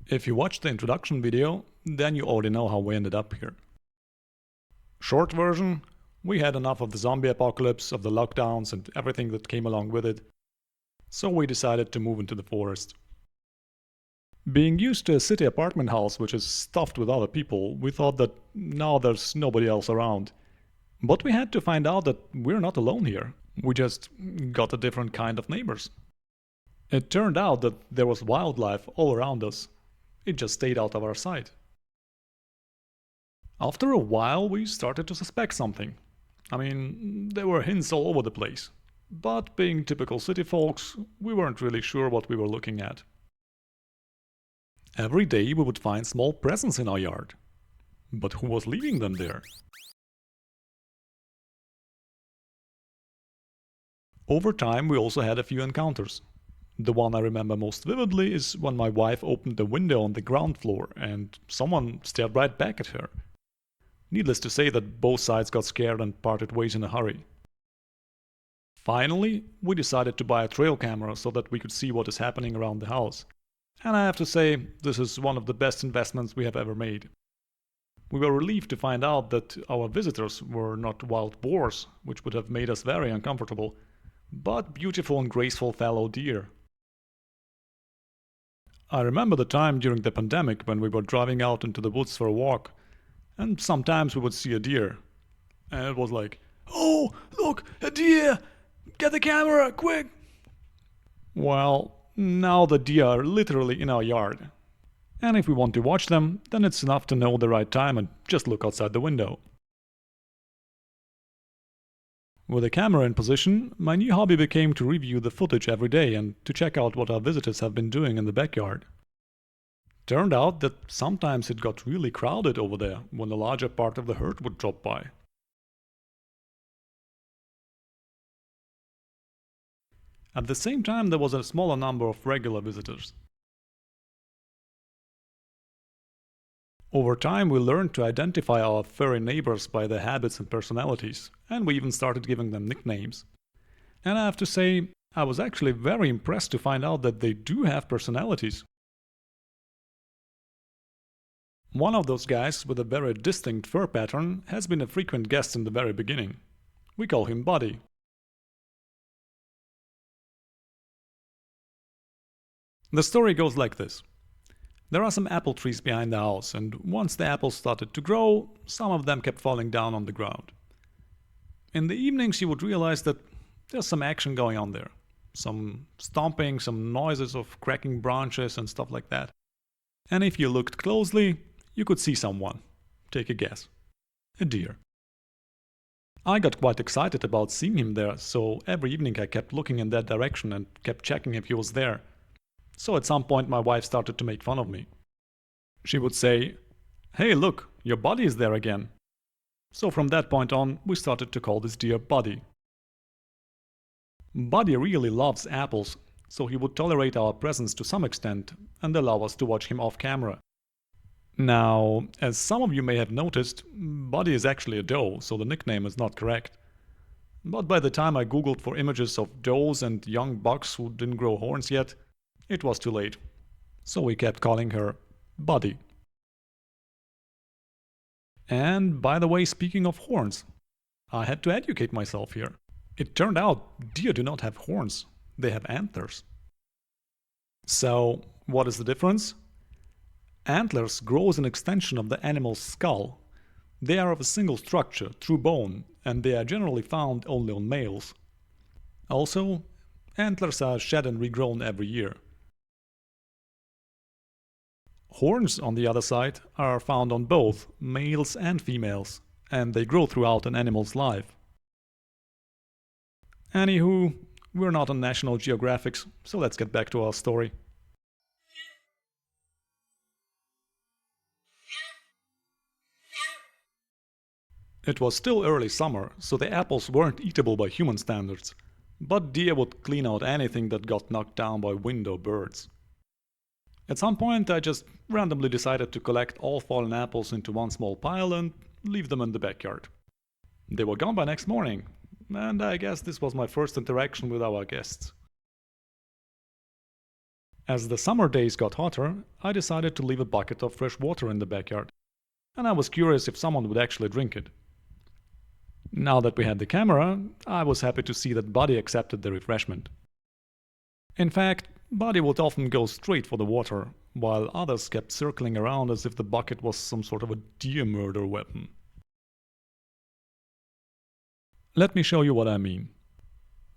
If you watched the introduction video, then you already know how we ended up here. Short version, we had enough of the zombie apocalypse, of the lockdowns and everything that came along with it, so we decided to move into the forest. Being used to a city apartment house which is stuffed with other people, we thought that now there's nobody else around. But we had to find out that we're not alone here. We just got a different kind of neighbors. It turned out that there was wildlife all around us. It just stayed out of our sight. After a while, we started to suspect something. I mean, there were hints all over the place. But being typical city folks, we weren't really sure what we were looking at. Every day we would find small presents in our yard. But who was leaving them there? Over time we also had a few encounters. The one I remember most vividly is when my wife opened the window on the ground floor and someone stared right back at her. Needless to say that both sides got scared and parted ways in a hurry. Finally, we decided to buy a trail camera so that we could see what is happening around the house. And I have to say, this is one of the best investments we have ever made. We were relieved to find out that our visitors were not wild boars, which would have made us very uncomfortable, but beautiful and graceful fallow deer. I remember the time during the pandemic when we were driving out into the woods for a walk, and sometimes we would see a deer. And it was like, "Oh, look, a deer! Get the camera, quick!" Well, now the deer are literally in our yard. And if we want to watch them, then it's enough to know the right time and just look outside the window. With the camera in position, my new hobby became to review the footage every day and to check out what our visitors have been doing in the backyard. Turned out that sometimes it got really crowded over there when a larger part of the herd would drop by. At the same time, there was a smaller number of regular visitors. Over time, we learned to identify our furry neighbors by their habits and personalities, and we even started giving them nicknames. And I have to say, I was actually very impressed to find out that they do have personalities. One of those guys with a very distinct fur pattern has been a frequent guest in the very beginning. We call him Buddy. The story goes like this. There are some apple trees behind the house, and once the apples started to grow, some of them kept falling down on the ground. In the evenings you would realize that there's some action going on there. Some stomping, some noises of cracking branches and stuff like that. And if you looked closely, you could see someone. Take a guess. A deer. I got quite excited about seeing him there, so every evening I kept looking in that direction and kept checking if he was there. So at some point my wife started to make fun of me. She would say, "Hey, look, your Buddy is there again." So from that point on, we started to call this deer Buddy. Buddy really loves apples, so he would tolerate our presence to some extent and allow us to watch him off camera. Now, as some of you may have noticed, Buddy is actually a doe, so the nickname is not correct. But by the time I googled for images of does and young bucks who didn't grow horns yet, it was too late. So we kept calling her Buddy. And by the way, speaking of horns, I had to educate myself here. It turned out deer do not have horns, they have antlers. So, what is the difference? Antlers grow as an extension of the animal's skull. They are of a single structure, true bone, and they are generally found only on males. Also, antlers are shed and regrown every year. Horns, on the other side, are found on both males and females, and they grow throughout an animal's life. Anywho, we're not on National Geographic, so let's get back to our story. It was still early summer, so the apples weren't eatable by human standards, but deer would clean out anything that got knocked down by wind or birds. At some point I just randomly decided to collect all fallen apples into one small pile and leave them in the backyard. They were gone by next morning, and I guess this was my first interaction with our guests. As the summer days got hotter, I decided to leave a bucket of fresh water in the backyard, and I was curious if someone would actually drink it. Now that we had the camera, I was happy to see that Buddy accepted the refreshment. In fact, Buddy would often go straight for the water, while others kept circling around as if the bucket was some sort of a deer murder weapon. Let me show you what I mean.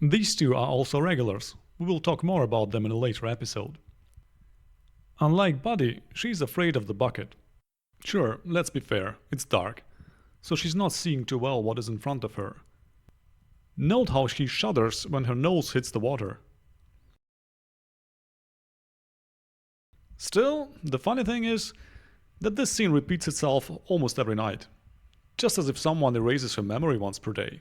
These two are also regulars. We will talk more about them in a later episode. Unlike Buddy, she's afraid of the bucket. Sure, let's be fair, it's dark, so she's not seeing too well what is in front of her. Note how she shudders when her nose hits the water. Still, the funny thing is that this scene repeats itself almost every night, just as if someone erases her memory once per day.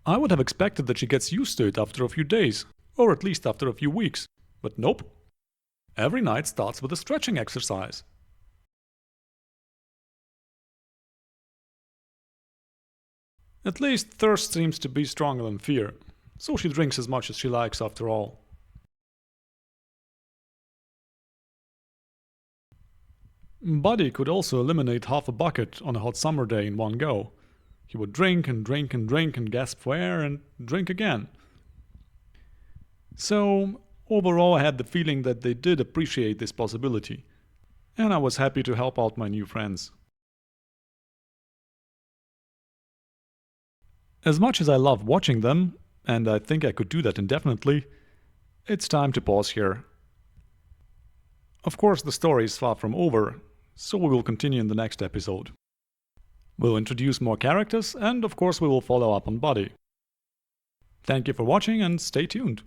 I would have expected that she gets used to it after a few days, or at least after a few weeks, but nope. Every night starts with a stretching exercise. At least thirst seems to be stronger than fear, so she drinks as much as she likes after all. Buddy could also eliminate half a bucket on a hot summer day in one go. He would drink and drink and drink and gasp for air and drink again. So, overall I had the feeling that they did appreciate this possibility, and I was happy to help out my new friends. As much as I love watching them, and I think I could do that indefinitely, it's time to pause here. Of course, the story is far from over, so we will continue in the next episode. We'll introduce more characters, and of course we will follow up on Buddy. Thank you for watching and stay tuned.